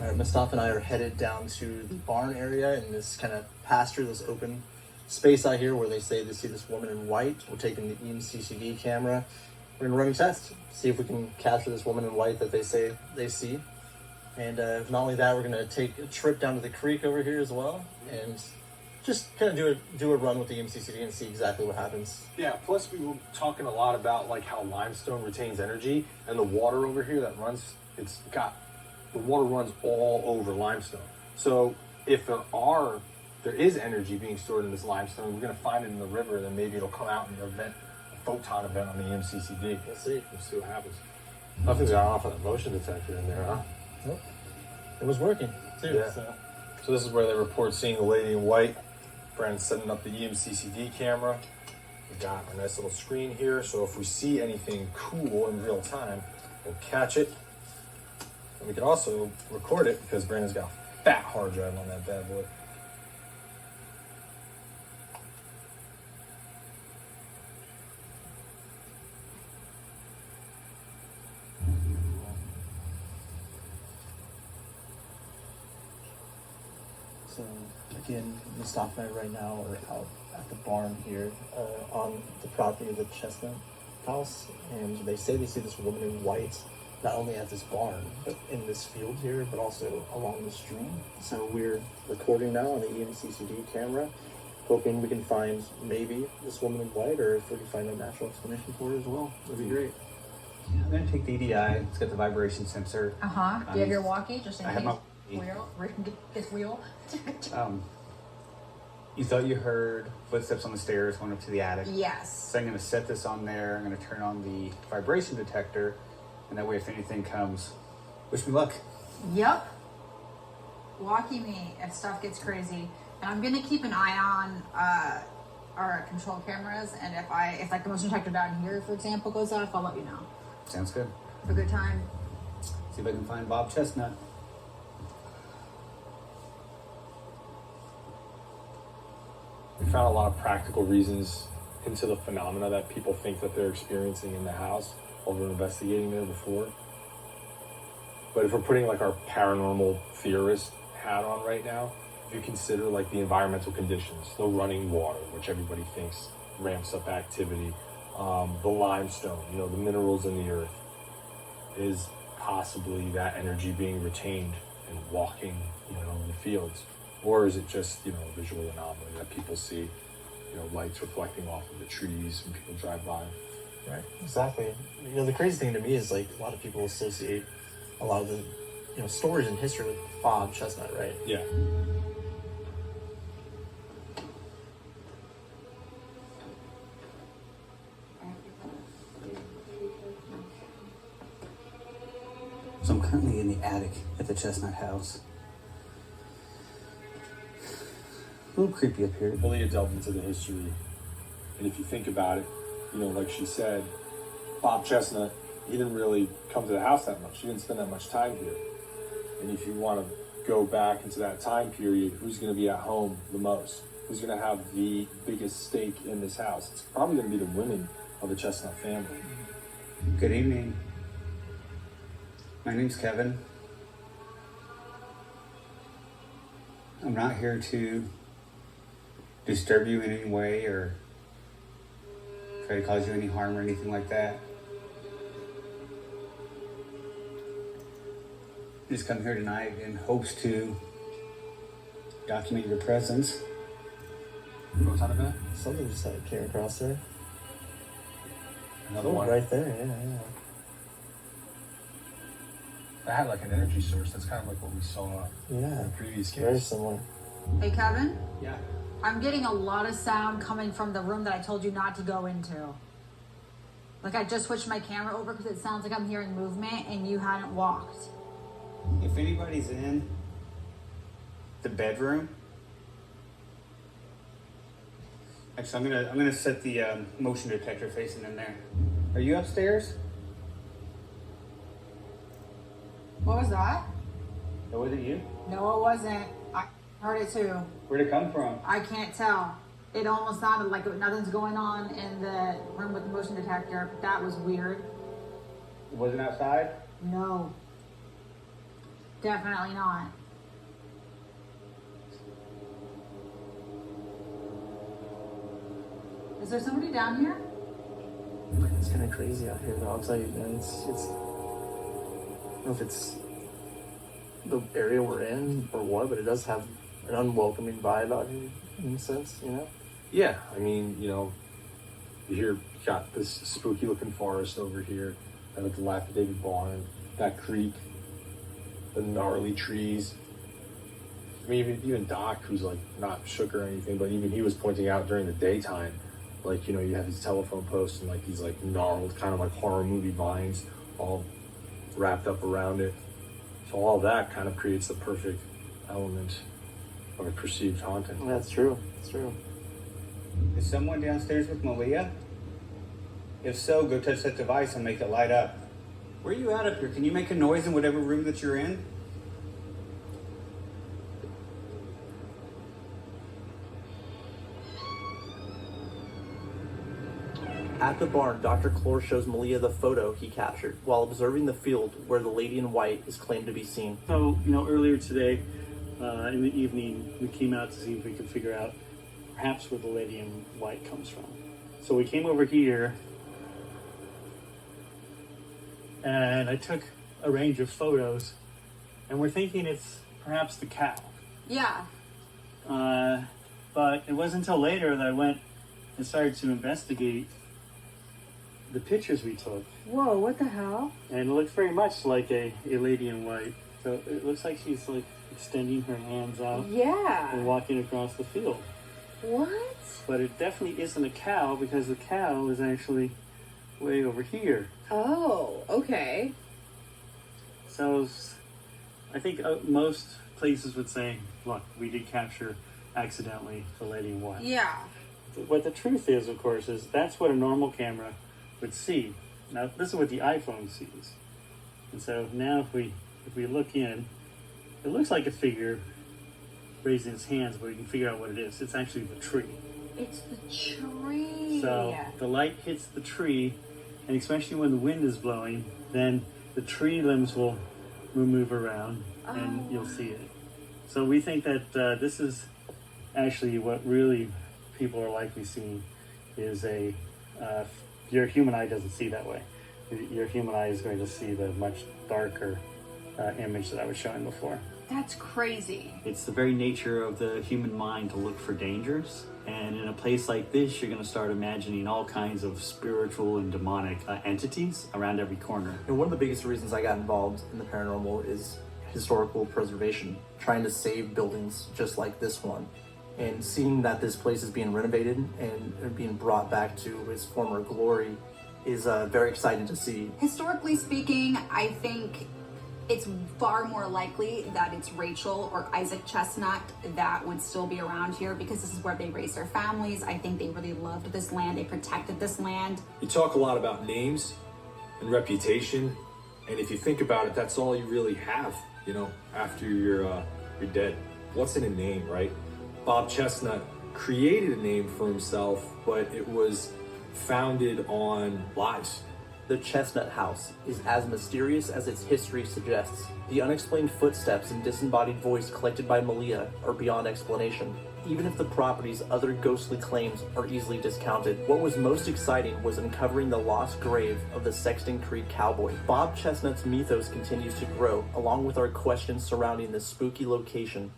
All right, Mustafa and I are headed down to the barn area in this kind of pasture, this open space out here where they say they see this woman in white. We're taking the EMCCD camera. We're gonna run a test, see if we can capture this woman in white that they say they see. And if not only that, we're gonna take a trip down to the creek over here as well, and just kind of do a run with the EMCCD and see exactly what happens. Yeah, plus we were talking a lot about like how limestone retains energy, and the water over here that runs, the water runs all over limestone. So if there is energy being stored in this limestone, we're gonna find it in the river, then maybe it'll come out in a photon event on the EMCCD. Let's see. We'll see what happens. Nothing's gone off on that motion detector in there, huh? Nope. It was working too. Yeah. So this is where they report seeing the lady in white. Brandon's setting up the EMCCD camera. We got our nice little screen here, so if we see anything cool in real time, we'll catch it. And we can also record it because Brandon's got a fat hard drive on that bad boy. So again, Mustafa and I right now are out at the barn here on the property of the Chesnut house, and they say they see this woman in white, not only at this barn, but in this field here, but also along the stream. So we're recording now on the EMCCD camera, hoping we can find maybe this woman in white, or if we can find a natural explanation for it as well. That'd be great. I'm gonna take the EDI. It's got the vibration sensor. Do you have your walkie just in I case? have His wheel. You thought you heard footsteps on the stairs going up to the attic. Yes. So I'm gonna set this on there. I'm gonna turn on the vibration detector, and that way, if anything comes, wish me luck. Yep. Walkie me if stuff gets crazy, and I'm gonna keep an eye on our control cameras. And if like the motion detector down here, for example, goes off, I'll let you know. Sounds good. Have a good time. See if I can find Bob Chesnut. We found a lot of practical reasons into the phenomena that people think that they're experiencing in the house while we're investigating there before. But if we're putting like our paranormal theorist hat on right now, if you consider like the environmental conditions, the running water, which everybody thinks ramps up activity, the limestone, the minerals in the earth, is possibly that energy being retained and walking, in the fields? Or is it just, a visual anomaly that people see, lights reflecting off of the trees when people drive by? Right, exactly. The crazy thing to me is like a lot of people associate a lot of the, stories and history with Bob Chesnut, right? Yeah. So I'm currently in the attic at the Chestnut house. A little creepy up here. Leah delved into the history, and if you think about it, like she said, Bob Chesnut, he didn't really come to the house that much. He didn't spend that much time here. And if you want to go back into that time period, who's going to be at home the most? Who's going to have the biggest stake in this house? It's probably going to be the women of the Chestnut family. Good evening. My name's Kevin. I'm not here to disturb you in any way or try to cause you any harm or anything like that. I just come here tonight in hopes to document your presence. Photon event? Something just came across there. Another one. Right there, yeah. That had like an energy source. That's kind of like what we saw in Yeah, the previous case. very similar. Hey, Kevin. Yeah. I'm getting a lot of sound coming from the room that I told you not to go into. Like I just switched my camera over because it sounds like I'm hearing movement and you hadn't walked. If anybody's in the bedroom, actually, I'm gonna set the motion detector facing in there. Are you upstairs? What was that? Or was it you? No, it wasn't. I heard it too. Where'd it come from? I can't tell. It almost sounded like nothing's going on in the room with the motion detector, but that was weird. It wasn't outside? No. Definitely not. Is there somebody down here? It's kind of crazy out here, though. I'll tell you, man. It's I don't know if it's the area we're in or what, but it does have an unwelcoming vibe out here in a sense, you know? Yeah, I mean, you got this spooky looking forest over here, and a dilapidated barn, that creek, the gnarly trees. I mean, even Doc, who's like not shook or anything, but even he was pointing out during the daytime, like, you have these telephone posts and like these like gnarled kind of like horror movie vines all wrapped up around it. So all that kind of creates the perfect element of a perceived haunting. That's true. It's true. Is someone downstairs with Malia? If so, go touch that device and make it light up. Where are you at up here? Can you make a noise in whatever room that you're in? At the barn, Dr. Clore shows Malia the photo he captured while observing the field where the lady in white is claimed to be seen. So, earlier today, in the evening, we came out to see if we could figure out perhaps where the lady in white comes from. So we came over here, and I took a range of photos, and we're thinking it's perhaps the cow. Yeah. But it wasn't until later that I went and started to investigate the pictures we took. Whoa, what the hell? And it looks very much like a lady in white. So it looks like she's like extending her hands out and Yeah. walking across the field. What? But it definitely isn't a cow because the cow is actually way over here. Oh, okay. So I think most places would say, look, we did capture accidentally the lady in white. Yeah. What the truth is, of course, is that's what a normal camera would see. Now, this is what the iPhone sees. And so now if we look in, it looks like a figure raising its hands, but we can figure out what it is. It's actually the tree. It's the tree. So the light hits the tree, and especially when the wind is blowing, then the tree limbs will move around, and you'll see it. So we think that this is actually what really people are likely seeing is your human eye doesn't see that way. Your human eye is going to see the much darker image that I was showing before. That's crazy. It's the very nature of the human mind to look for dangers. And in a place like this, you're going to start imagining all kinds of spiritual and demonic entities around every corner. And one of the biggest reasons I got involved in the paranormal is historical preservation, trying to save buildings just like this one. And seeing that this place is being renovated and being brought back to its former glory is very exciting to see. Historically speaking, I think it's far more likely that it's Rachel or Isaac Chesnut that would still be around here because this is where they raised their families. I think they really loved this land. They protected this land. You talk a lot about names and reputation, and if you think about it, that's all you really have, after you're dead. What's in a name, right? Bob Chesnut created a name for himself, but it was founded on lies. The Chesnut House is as mysterious as its history suggests. The unexplained footsteps and disembodied voice collected by Malia are beyond explanation. Even if the property's other ghostly claims are easily discounted, what was most exciting was uncovering the lost grave of the Sexton Creek cowboy. Bob Chesnut's mythos continues to grow, along with our questions surrounding this spooky location.